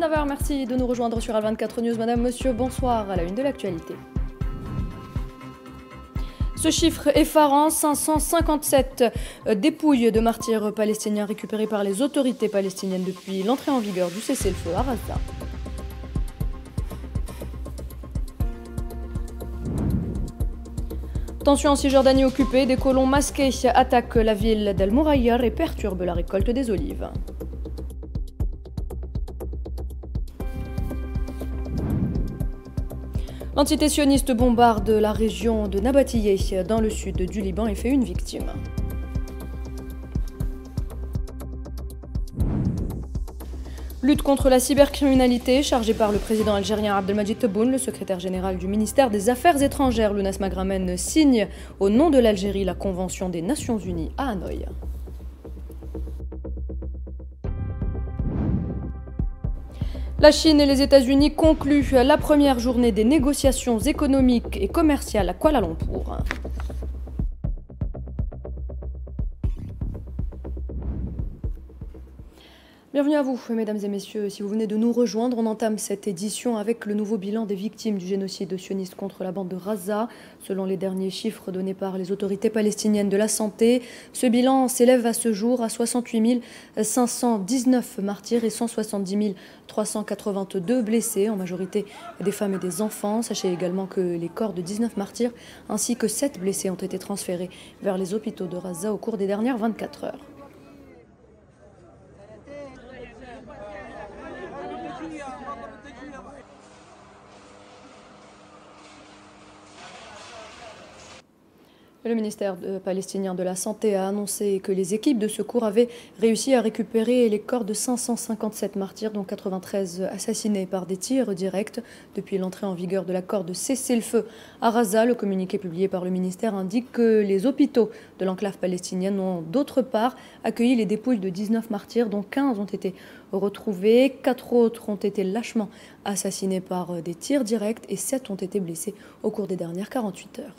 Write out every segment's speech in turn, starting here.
9h, merci de nous rejoindre sur Al24 News. Madame, monsieur, bonsoir à la une de l'actualité. Ce chiffre effarant, 557 dépouilles de martyrs palestiniens récupérées par les autorités palestiniennes depuis l'entrée en vigueur du cessez-le-feu à Gaza. Tension en Cisjordanie occupée, des colons masqués attaquent la ville d'El Mourayyar et perturbent la récolte des olives. L'entité sioniste bombarde la région de Nabatiyeh dans le sud du Liban et fait une victime. Lutte contre la cybercriminalité, chargée par le président algérien Abdelmadjid Tebboune, le secrétaire général du ministère des Affaires étrangères, Lounas Magramen, signe au nom de l'Algérie la Convention des Nations Unies à Hanoï. La Chine et les États-Unis concluent la première journée des négociations économiques et commerciales à Kuala Lumpur. Bienvenue à vous, mesdames et messieurs. Si vous venez de nous rejoindre, on entame cette édition avec le nouveau bilan des victimes du génocide sioniste contre la bande de Gaza. Selon les derniers chiffres donnés par les autorités palestiniennes de la santé, ce bilan s'élève à ce jour à 68 519 martyrs et 170 382 blessés, en majorité des femmes et des enfants. Sachez également que les corps de 19 martyrs ainsi que 7 blessés ont été transférés vers les hôpitaux de Gaza au cours des dernières 24 heures. Le ministère palestinien de la Santé a annoncé que les équipes de secours avaient réussi à récupérer les corps de 557 martyrs, dont 93 assassinés par des tirs directs. Depuis l'entrée en vigueur de l'accord de cessez-le-feu à Gaza, le communiqué publié par le ministère indique que les hôpitaux de l'enclave palestinienne ont d'autre part accueilli les dépouilles de 19 martyrs, dont 15 ont été retrouvés, 4 autres ont été lâchement assassinés par des tirs directs et 7 ont été blessés au cours des dernières 48 heures.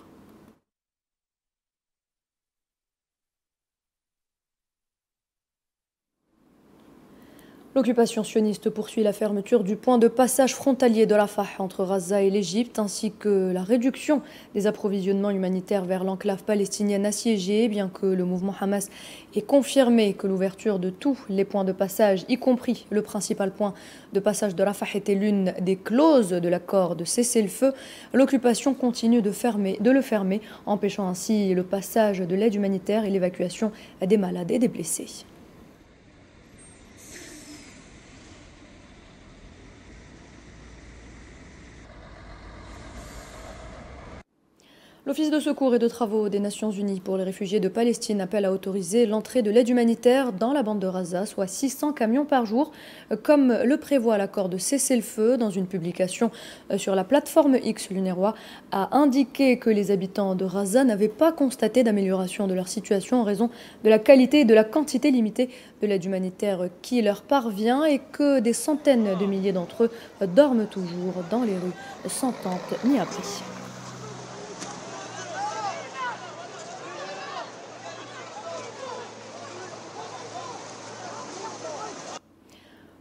L'occupation sioniste poursuit la fermeture du point de passage frontalier de Rafah entre Gaza et l'Égypte, ainsi que la réduction des approvisionnements humanitaires vers l'enclave palestinienne assiégée, bien que le mouvement Hamas ait confirmé que l'ouverture de tous les points de passage, y compris le principal point de passage de Rafah, était l'une des clauses de l'accord de cessez-le-feu. L'occupation continue de le fermer, empêchant ainsi le passage de l'aide humanitaire et l'évacuation des malades et des blessés. L'Office de secours et de travaux des Nations Unies pour les réfugiés de Palestine appelle à autoriser l'entrée de l'aide humanitaire dans la bande de Gaza, soit 600 camions par jour, comme le prévoit l'accord de cessez-le-feu. Dans une publication sur la plateforme X, l'UNRWA a indiqué que les habitants de Gaza n'avaient pas constaté d'amélioration de leur situation en raison de la qualité et de la quantité limitée de l'aide humanitaire qui leur parvient et que des centaines de milliers d'entre eux dorment toujours dans les rues sans tente ni abri.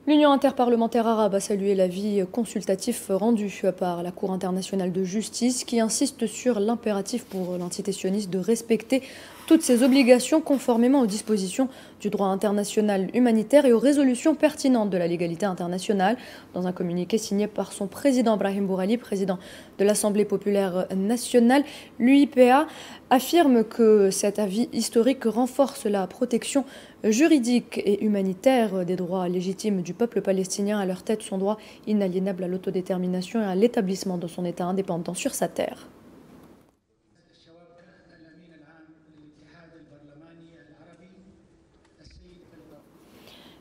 L'Union interparlementaire arabe a salué l'avis consultatif rendu par la Cour internationale de justice qui insiste sur l'impératif pour l'entité sioniste de respecter toutes ses obligations conformément aux dispositions du droit international humanitaire et aux résolutions pertinentes de la légalité internationale. Dans un communiqué signé par son président Brahim Bourali, président de l'Assemblée populaire nationale, l'UIPA affirme que cet avis historique renforce la protection juridique et humanitaire des droits légitimes du peuple palestinien. À leur tête, son droit inaliénable à l'autodétermination et à l'établissement de son État indépendant sur sa terre.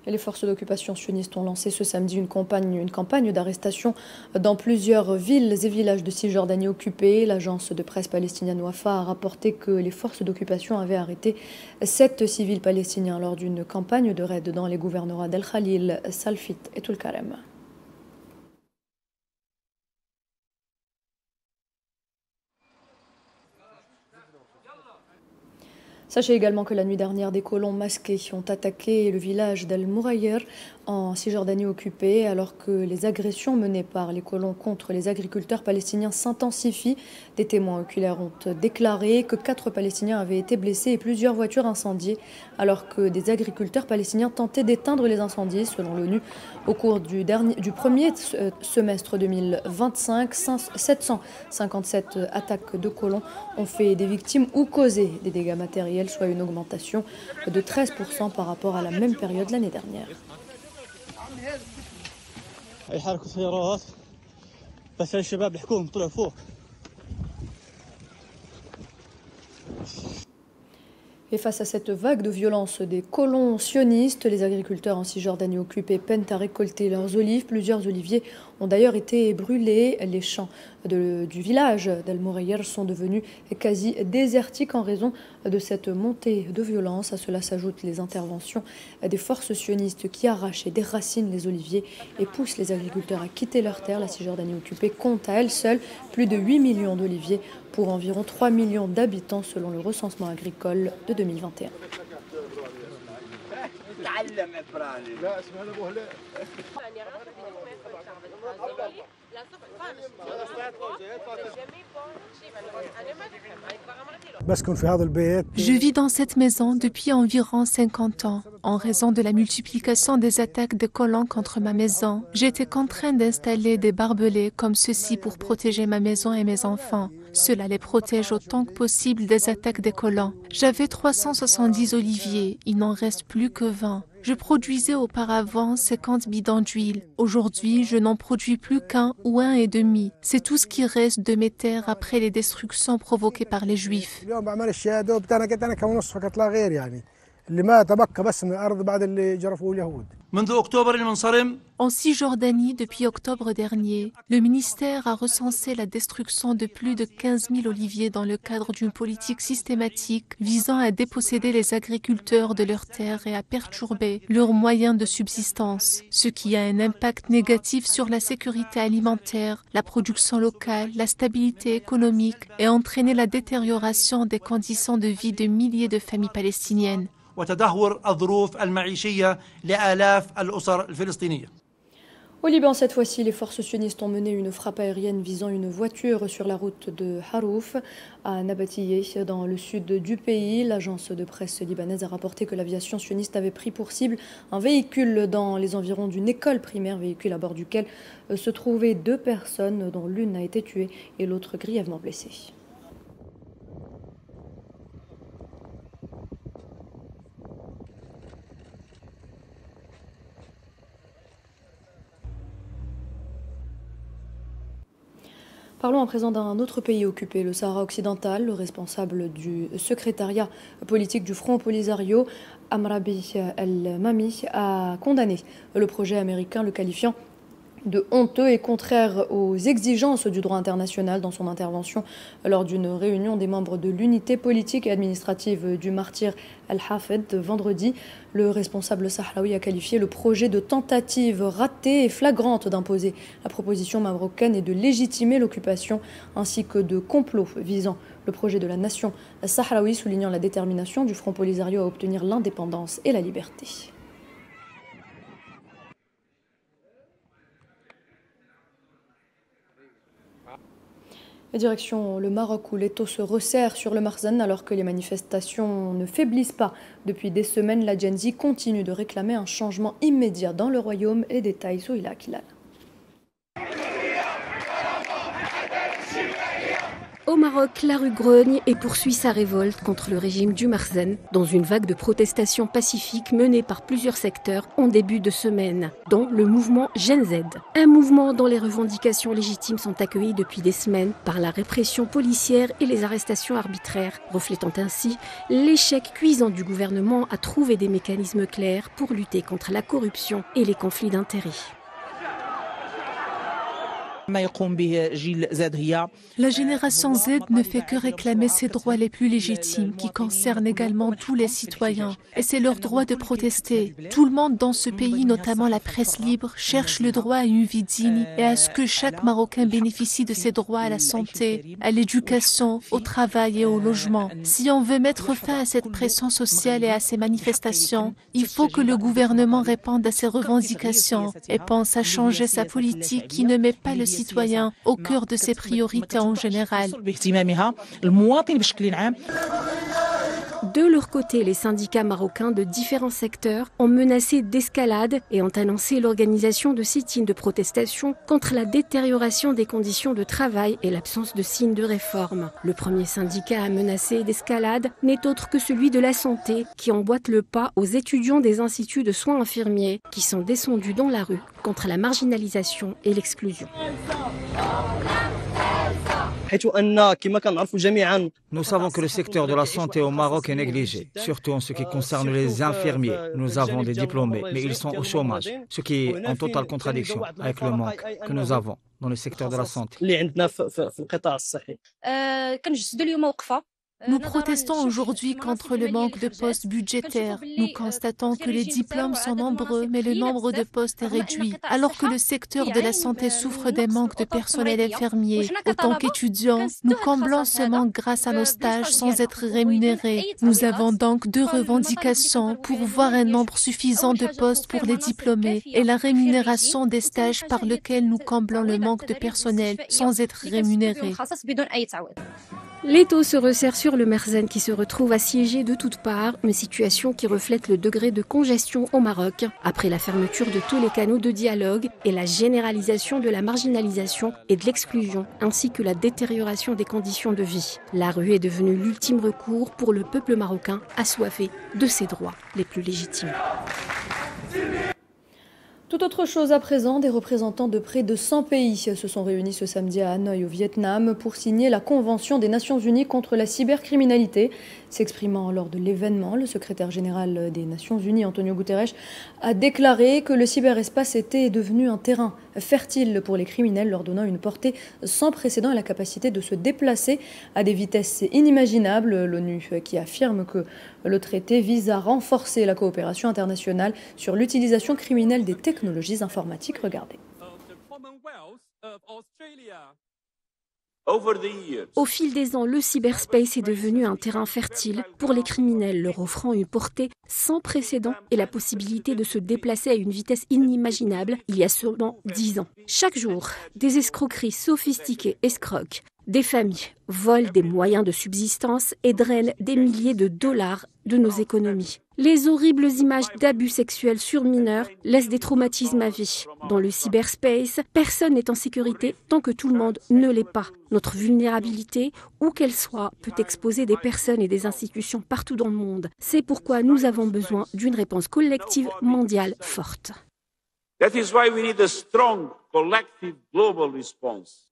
Et les forces d'occupation sionistes ont lancé ce samedi une campagne d'arrestation dans plusieurs villes et villages de Cisjordanie occupés. L'agence de presse palestinienne Wafa a rapporté que les forces d'occupation avaient arrêté 7 civils palestiniens lors d'une campagne de raid dans les gouvernorats d'El Khalil, Salfit et Tulkarem. Sachez également que la nuit dernière, des colons masqués ont attaqué le village d'Al-Mourayer en Cisjordanie occupée, alors que les agressions menées par les colons contre les agriculteurs palestiniens s'intensifient. Des témoins oculaires ont déclaré que 4 Palestiniens avaient été blessés et plusieurs voitures incendiées, alors que des agriculteurs palestiniens tentaient d'éteindre les incendies. Selon l'ONU, au cours du premier semestre 2025, 757 attaques de colons ont fait des victimes ou causé des dégâts matériels, soit une augmentation de 13% par rapport à la même période l'année dernière. Et face à cette vague de violence des colons sionistes, les agriculteurs en Cisjordanie occupée peinent à récolter leurs olives. Plusieurs oliviers ont d'ailleurs été brûlés. Les champs du village d'Al-Mourayer sont devenus quasi désertiques en raison de cette montée de violence. À cela s'ajoutent les interventions des forces sionistes qui arrachent et déracinent les oliviers et poussent les agriculteurs à quitter leurs terres. La Cisjordanie occupée compte à elle seule plus de 8 millions d'oliviers pour environ 3 millions d'habitants selon le recensement agricole de 2021. Je vis dans cette maison depuis environ 50 ans. En raison de la multiplication des attaques de colons contre ma maison, j'étais contrainte d'installer des barbelés comme ceci pour protéger ma maison et mes enfants. Cela les protège autant que possible des attaques des colons. J'avais 370 oliviers, il n'en reste plus que 20. Je produisais auparavant 50 bidons d'huile. Aujourd'hui, je n'en produis plus qu'un ou un et demi. C'est tout ce qui reste de mes terres après les destructions provoquées par les Juifs. En Cisjordanie, depuis octobre dernier, le ministère a recensé la destruction de plus de 15 000 oliviers dans le cadre d'une politique systématique visant à déposséder les agriculteurs de leurs terres et à perturber leurs moyens de subsistance, ce qui a un impact négatif sur la sécurité alimentaire, la production locale, la stabilité économique et entraîné la détérioration des conditions de vie de milliers de familles palestiniennes. Au Liban, cette fois-ci, les forces sionistes ont mené une frappe aérienne visant une voiture sur la route de Harouf à Nabatiyeh, dans le sud du pays. L'agence de presse libanaise a rapporté que l'aviation sioniste avait pris pour cible un véhicule dans les environs d'une école primaire, véhicule à bord duquel se trouvaient 2 personnes, dont l'une a été tuée et l'autre grièvement blessée. Parlons à présent d'un autre pays occupé, le Sahara occidental. Le responsable du secrétariat politique du Front Polisario, Amrabi El-Mami, a condamné le projet américain, le qualifiant de honteux et contraire aux exigences du droit international. Dans son intervention lors d'une réunion des membres de l'unité politique et administrative du martyr Al-Hafed vendredi, le responsable sahraoui a qualifié le projet de tentative ratée et flagrante d'imposer la proposition marocaine et de légitimer l'occupation, ainsi que de complot visant le projet de la nation sahraoui, soulignant la détermination du Front Polisario à obtenir l'indépendance et la liberté. Direction le Maroc, où l'étau se resserre sur le Marzen alors que les manifestations ne faiblissent pas. Depuis des semaines, la Djenzi continue de réclamer un changement immédiat dans le royaume. Les détails, Souila Kilal. Au Maroc, la rue grogne et poursuit sa révolte contre le régime du Marzen dans une vague de protestations pacifiques menée par plusieurs secteurs en début de semaine, dont le mouvement Gen Z. Un mouvement dont les revendications légitimes sont accueillies depuis des semaines par la répression policière et les arrestations arbitraires, reflétant ainsi l'échec cuisant du gouvernement à trouver des mécanismes clairs pour lutter contre la corruption et les conflits d'intérêts. La génération Z ne fait que réclamer ses droits les plus légitimes qui concernent également tous les citoyens. Et c'est leur droit de protester. Tout le monde dans ce pays, notamment la presse libre, cherche le droit à une vie digne et à ce que chaque Marocain bénéficie de ses droits à la santé, à l'éducation, au travail et au logement. Si on veut mettre fin à cette pression sociale et à ces manifestations, il faut que le gouvernement réponde à ces revendications et pense à changer sa politique qui ne met pas le citoyen au cœur de ses priorités en général. De leur côté, les syndicats marocains de différents secteurs ont menacé d'escalade et ont annoncé l'organisation de sit-ins de protestation contre la détérioration des conditions de travail et l'absence de signes de réforme. Le premier syndicat à menacer d'escalade n'est autre que celui de la santé, qui emboîte le pas aux étudiants des instituts de soins infirmiers qui sont descendus dans la rue contre la marginalisation et l'exclusion. Nous savons que le secteur de la santé au Maroc est négligé, surtout en ce qui concerne les infirmiers. Nous avons des diplômés, mais ils sont au chômage, ce qui est en totale contradiction avec le manque que nous avons dans le secteur de la santé. Nous protestons aujourd'hui contre le manque de postes budgétaires. Nous constatons que les diplômes sont nombreux, mais le nombre de postes est réduit. Alors que le secteur de la santé souffre d'un manque de personnel infirmier, autant qu'étudiants, nous comblons ce manque grâce à nos stages sans être rémunérés. Nous avons donc deux revendications: pourvoir un nombre suffisant de postes pour les diplômés et la rémunération des stages par lesquels nous comblons le manque de personnel sans être rémunérés. L'étau se resserre sur le Merzenne qui se retrouve assiégé de toutes parts, une situation qui reflète le degré de congestion au Maroc, après la fermeture de tous les canaux de dialogue et la généralisation de la marginalisation et de l'exclusion, ainsi que la détérioration des conditions de vie. La rue est devenue l'ultime recours pour le peuple marocain assoiffé de ses droits les plus légitimes. Tout autre chose à présent, des représentants de près de 100 pays se sont réunis ce samedi à Hanoï au Vietnam pour signer la Convention des Nations Unies contre la cybercriminalité. S'exprimant lors de l'événement, le secrétaire général des Nations Unies, Antonio Guterres, a déclaré que le cyberespace était devenu un terrain fertile pour les criminels, leur donnant une portée sans précédent et la capacité de se déplacer à des vitesses inimaginables. L'ONU qui affirme que le traité vise à renforcer la coopération internationale sur l'utilisation criminelle des technologies informatiques. Regardez. Au fil des ans, le cyberspace est devenu un terrain fertile pour les criminels, leur offrant une portée sans précédent et la possibilité de se déplacer à une vitesse inimaginable il y a seulement 10 ans. Chaque jour, des escroqueries sophistiquées escroquent des familles, volent des moyens de subsistance et drainent des milliers de dollars de nos économies. Les horribles images d'abus sexuels sur mineurs laissent des traumatismes à vie. Dans le cyberspace, personne n'est en sécurité tant que tout le monde ne l'est pas. Notre vulnérabilité, où qu'elle soit, peut exposer des personnes et des institutions partout dans le monde. C'est pourquoi nous avons besoin d'une réponse collective mondiale forte. That is why we need a strong collective global response.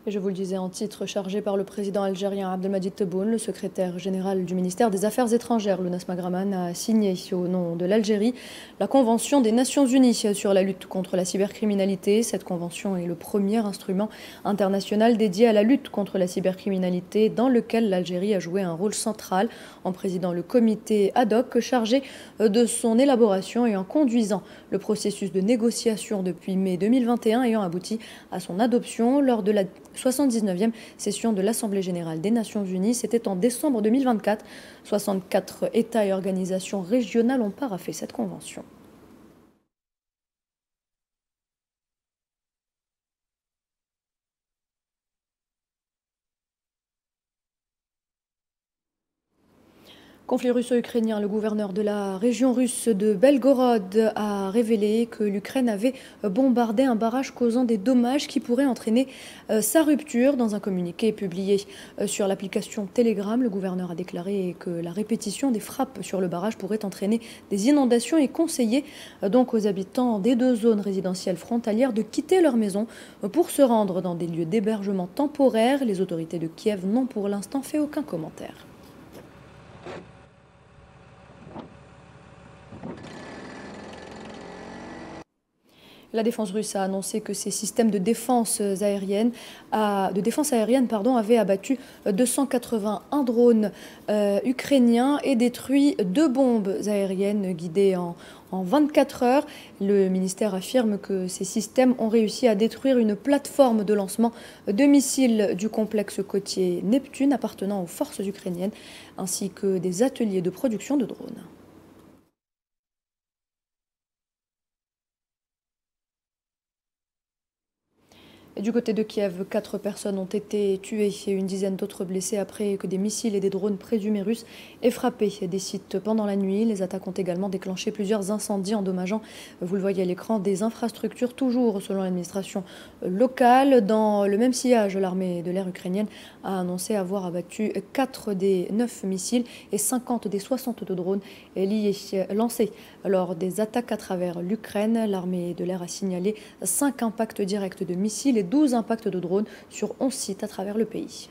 Et je vous le disais en titre, chargé par le président algérien Abdelmadjid Tebboune, le secrétaire général du ministère des Affaires étrangères, Lounas Magraman, a signé au nom de l'Algérie la Convention des Nations Unies sur la lutte contre la cybercriminalité. Cette convention est le premier instrument international dédié à la lutte contre la cybercriminalité dans lequel l'Algérie a joué un rôle central en présidant le comité ad hoc chargé de son élaboration et en conduisant le processus de négociation depuis mai 2021 ayant abouti à son adoption lors de la 79e session de l'Assemblée générale des Nations Unies. C'était en décembre 2024. 64 États et organisations régionales ont paraphé cette convention. Conflit russo-ukrainien, le gouverneur de la région russe de Belgorod a révélé que l'Ukraine avait bombardé un barrage causant des dommages qui pourraient entraîner sa rupture. Dans un communiqué publié sur l'application Telegram, le gouverneur a déclaré que la répétition des frappes sur le barrage pourrait entraîner des inondations et conseillé donc aux habitants des deux zones résidentielles frontalières de quitter leur maison pour se rendre dans des lieux d'hébergement temporaires. Les autorités de Kiev n'ont pour l'instant fait aucun commentaire. La défense russe a annoncé que ses systèmes de défense aérienne, avaient abattu 281 drones ukrainiens et détruit 2 bombes aériennes guidées en 24 heures. Le ministère affirme que ces systèmes ont réussi à détruire une plateforme de lancement de missiles du complexe côtier Neptune appartenant aux forces ukrainiennes, ainsi que des ateliers de production de drones. Et du côté de Kiev, 4 personnes ont été tuées et une dizaine d'autres blessées après que des missiles et des drones présumés russes aient frappé des sites pendant la nuit. Les attaques ont également déclenché plusieurs incendies endommageant, vous le voyez à l'écran, des infrastructures, toujours selon l'administration locale. Dans le même sillage, l'armée de l'air ukrainienne a annoncé avoir abattu 4 des 9 missiles et 50 des 62 drones lancés lors des attaques à travers l'Ukraine. L'armée de l'air a signalé 5 impacts directs de missiles et 12 impacts de drones sur 11 sites à travers le pays.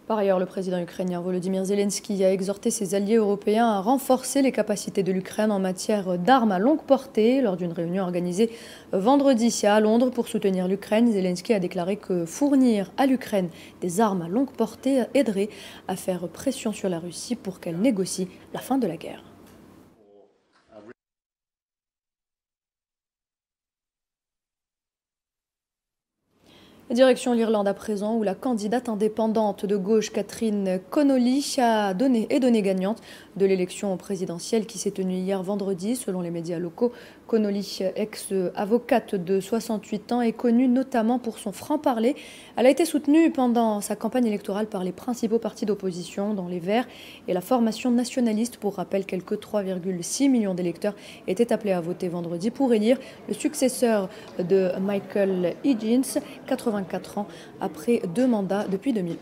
Par ailleurs, le président ukrainien Volodymyr Zelensky a exhorté ses alliés européens à renforcer les capacités de l'Ukraine en matière d'armes à longue portée. Lors d'une réunion organisée vendredi à Londres pour soutenir l'Ukraine, Zelensky a déclaré que fournir à l'Ukraine des armes à longue portée aiderait à faire pression sur la Russie pour qu'elle négocie la fin de la guerre. Direction l'Irlande à présent, où la candidate indépendante de gauche Catherine Connolly est donnée gagnante de l'élection présidentielle qui s'est tenue hier vendredi. Selon les médias locaux, Connolly, ex-avocate de 68 ans, est connue notamment pour son franc-parler. Elle a été soutenue pendant sa campagne électorale par les principaux partis d'opposition, dont les Verts et la formation nationaliste. Pour rappel, quelques 3,6 millions d'électeurs étaient appelés à voter vendredi pour élire le successeur de Michael Higgins, 84 ans, après 2 mandats depuis 2011.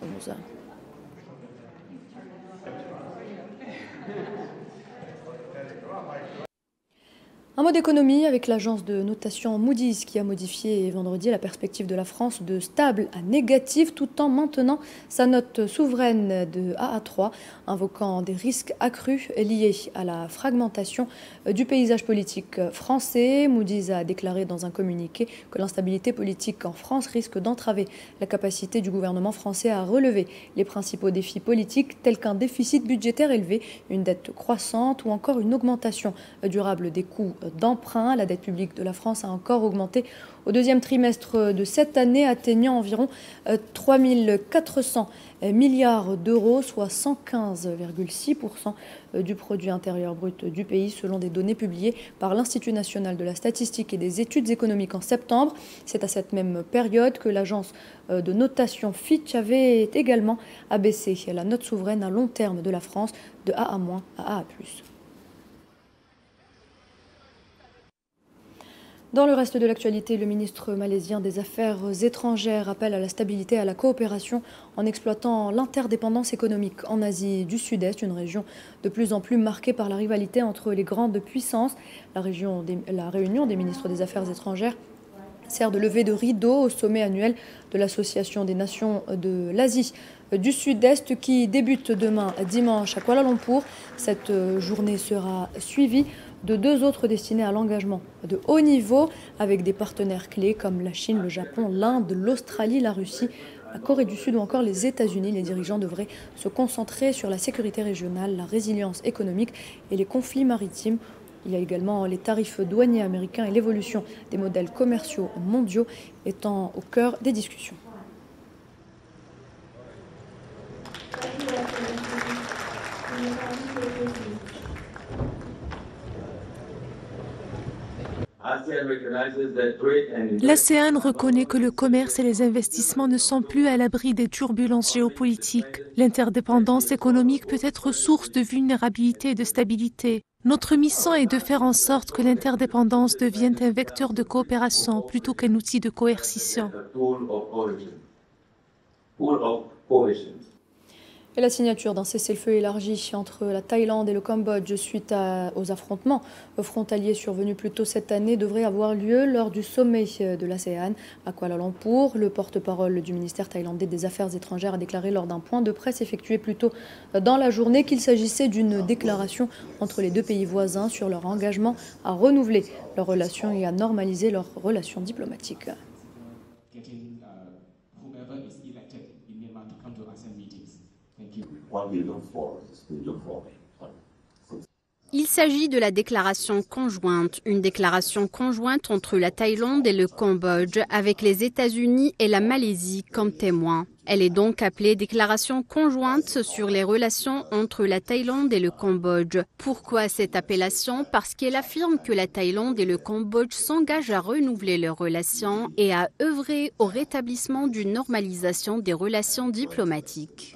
Un mot d'économie avec l'agence de notation Moody's qui a modifié vendredi la perspective de la France de stable à négative tout en maintenant sa note souveraine de A à 3, invoquant des risques accrus liés à la fragmentation du paysage politique français. Moody's a déclaré dans un communiqué que l'instabilité politique en France risque d'entraver la capacité du gouvernement français à relever les principaux défis politiques tels qu'un déficit budgétaire élevé, une dette croissante ou encore une augmentation durable des coûts d'emprunt. La dette publique de la France a encore augmenté au deuxième trimestre de cette année, atteignant environ 3 400 milliards d'euros, soit 115,6% du produit intérieur brut du pays, selon des données publiées par l'Institut national de la statistique et des études économiques en septembre. C'est à cette même période que l'agence de notation Fitch avait également abaissé la note souveraine à long terme de la France de AA- à AA+. Dans le reste de l'actualité, le ministre malaisien des Affaires étrangères appelle à la stabilité et à la coopération en exploitant l'interdépendance économique en Asie du Sud-Est, une région de plus en plus marquée par la rivalité entre les grandes puissances. La réunion des ministres des Affaires étrangères sert de levée de rideau au sommet annuel de l'Association des Nations de l'Asie du Sud-Est qui débute demain dimanche à Kuala Lumpur. Cette journée sera suivie de 2 autres destinés à l'engagement de haut niveau avec des partenaires clés comme la Chine, le Japon, l'Inde, l'Australie, la Russie, la Corée du Sud ou encore les États-Unis. Les dirigeants devraient se concentrer sur la sécurité régionale, la résilience économique et les conflits maritimes. Il y a également les tarifs douaniers américains et l'évolution des modèles commerciaux mondiaux étant au cœur des discussions. L'ASEAN reconnaît que le commerce et les investissements ne sont plus à l'abri des turbulences géopolitiques. L'interdépendance économique peut être source de vulnérabilité et de stabilité. Notre mission est de faire en sorte que l'interdépendance devienne un vecteur de coopération plutôt qu'un outil de coercition. Et la signature d'un cessez-le-feu élargi entre la Thaïlande et le Cambodge suite aux affrontements frontaliers survenus plus tôt cette année devrait avoir lieu lors du sommet de l'ASEAN à Kuala Lumpur. Le porte-parole du ministère thaïlandais des Affaires étrangères a déclaré lors d'un point de presse effectué plus tôt dans la journée qu'il s'agissait d'une déclaration entre les deux pays voisins sur leur engagement à renouveler leurs relations et à normaliser leurs relations diplomatiques. Il s'agit de la déclaration conjointe, une déclaration conjointe entre la Thaïlande et le Cambodge avec les États-Unis et la Malaisie comme témoins. Elle est donc appelée déclaration conjointe sur les relations entre la Thaïlande et le Cambodge. Pourquoi cette appellation? Parce qu'elle affirme que la Thaïlande et le Cambodge s'engagent à renouveler leurs relations et à œuvrer au rétablissement d'une normalisation des relations diplomatiques.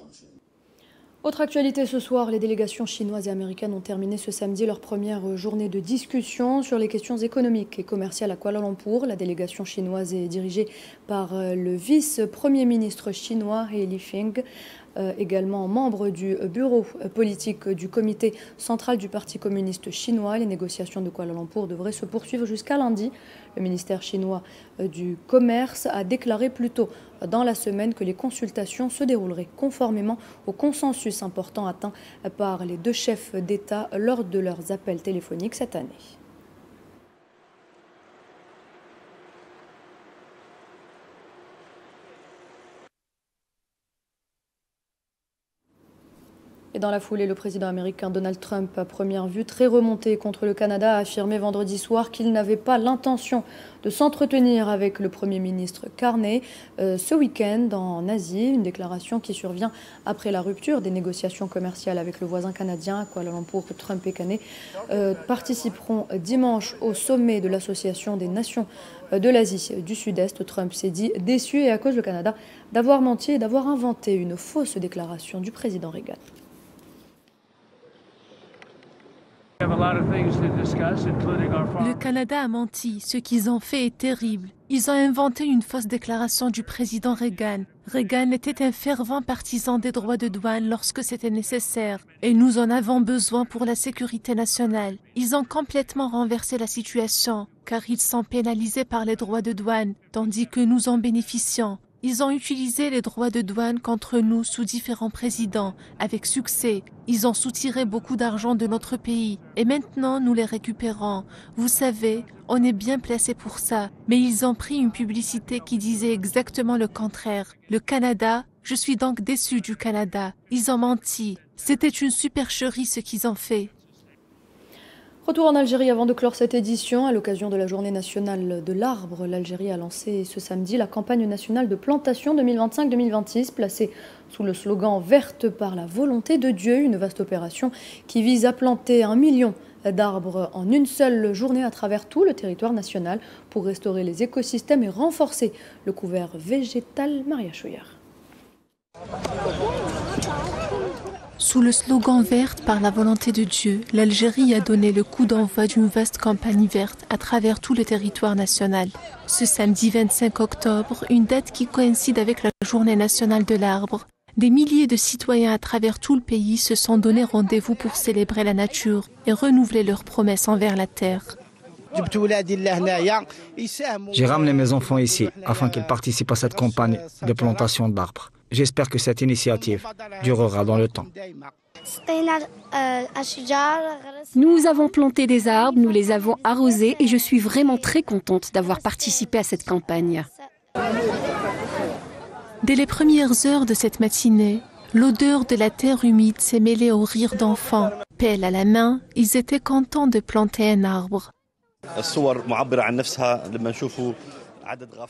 Autre actualité ce soir, les délégations chinoises et américaines ont terminé ce samedi leur première journée de discussion sur les questions économiques et commerciales à Kuala Lumpur. La délégation chinoise est dirigée par le vice-premier ministre chinois He Lifeng, également membre du bureau politique du comité central du Parti communiste chinois. Les négociations de Kuala Lumpur devraient se poursuivre jusqu'à lundi. Le ministère chinois du Commerce a déclaré plus tôt dans la semaine que les consultations se dérouleraient conformément au consensus important atteint par les deux chefs d'État lors de leurs appels téléphoniques cette année. Et dans la foulée, le président américain Donald Trump, à première vue très remonté contre le Canada, a affirmé vendredi soir qu'il n'avait pas l'intention de s'entretenir avec le Premier ministre Carney ce week-end en Asie. Une déclaration qui survient après la rupture des négociations commerciales avec le voisin canadien. À Kuala Lumpur, Trump et Carney participeront dimanche au sommet de l'Association des Nations de l'Asie du Sud-Est. Trump s'est dit déçu et à cause du Canada d'avoir menti et d'avoir inventé une fausse déclaration du président Reagan. Le Canada a menti. Ce qu'ils ont fait est terrible. Ils ont inventé une fausse déclaration du président Reagan. Reagan était un fervent partisan des droits de douane lorsque c'était nécessaire. Et nous en avons besoin pour la sécurité nationale. Ils ont complètement renversé la situation, car ils sont pénalisés par les droits de douane, tandis que nous en bénéficions. Ils ont utilisé les droits de douane contre nous sous différents présidents, avec succès. Ils ont soutiré beaucoup d'argent de notre pays, et maintenant nous les récupérons. Vous savez, on est bien placé pour ça, mais ils ont pris une publicité qui disait exactement le contraire. Le Canada, je suis donc déçu du Canada. Ils ont menti. C'était une supercherie ce qu'ils ont fait. Retour en Algérie avant de clore cette édition. À l'occasion de la journée nationale de l'arbre, l'Algérie a lancé ce samedi la campagne nationale de plantation 2025-2026, placée sous le slogan « Verte par la volonté de Dieu », une vaste opération qui vise à planter 1 million d'arbres en une seule journée à travers tout le territoire national pour restaurer les écosystèmes et renforcer le couvert végétal. Maria Chouillard. Sous le slogan « Verte par la volonté de Dieu », l'Algérie a donné le coup d'envoi d'une vaste campagne verte à travers tout le territoire national. Ce samedi 25 octobre, une date qui coïncide avec la journée nationale de l'arbre, des milliers de citoyens à travers tout le pays se sont donné rendez-vous pour célébrer la nature et renouveler leurs promesses envers la terre. J'ai ramené mes enfants ici afin qu'ils participent à cette campagne de plantation d'arbres. J'espère que cette initiative durera dans le temps. Nous avons planté des arbres, nous les avons arrosés et je suis vraiment très contente d'avoir participé à cette campagne. Dès les premières heures de cette matinée, l'odeur de la terre humide s'est mêlée au rire d'enfants. Pelle à la main, ils étaient contents de planter un arbre.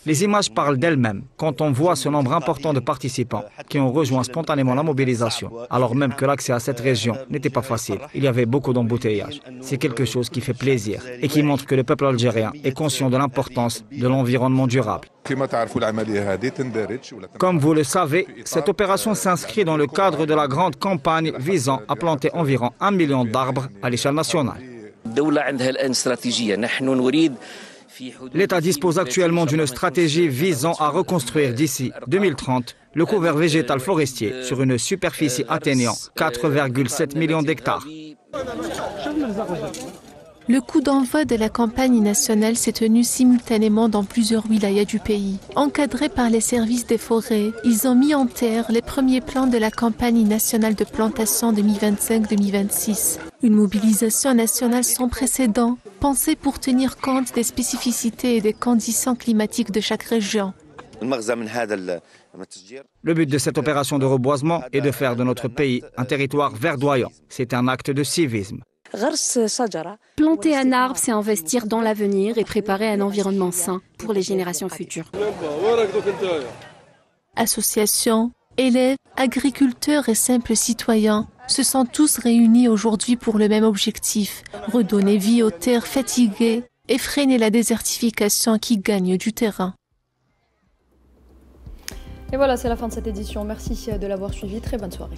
Les images parlent d'elles-mêmes quand on voit ce nombre important de participants qui ont rejoint spontanément la mobilisation, alors même que l'accès à cette région n'était pas facile. Il y avait beaucoup d'embouteillages. C'est quelque chose qui fait plaisir et qui montre que le peuple algérien est conscient de l'importance de l'environnement durable. Comme vous le savez, cette opération s'inscrit dans le cadre de la grande campagne visant à planter environ 1 million d'arbres à l'échelle nationale. L'État dispose actuellement d'une stratégie visant à reconstruire d'ici 2030 le couvert végétal forestier sur une superficie atteignant 4,7 millions d'hectares. Le coup d'envoi de la campagne nationale s'est tenu simultanément dans plusieurs wilayas du pays. Encadrés par les services des forêts, ils ont mis en terre les premiers plans de la campagne nationale de plantation 2025-2026. Une mobilisation nationale sans précédent, pensée pour tenir compte des spécificités et des conditions climatiques de chaque région. Le but de cette opération de reboisement est de faire de notre pays un territoire verdoyant. C'est un acte de civisme. Planter un arbre, c'est investir dans l'avenir et préparer un environnement sain pour les générations futures. Associations, élèves, agriculteurs et simples citoyens se sont tous réunis aujourd'hui pour le même objectif, redonner vie aux terres fatiguées et freiner la désertification qui gagne du terrain. Et voilà, c'est la fin de cette édition. Merci de l'avoir suivi. Très bonne soirée.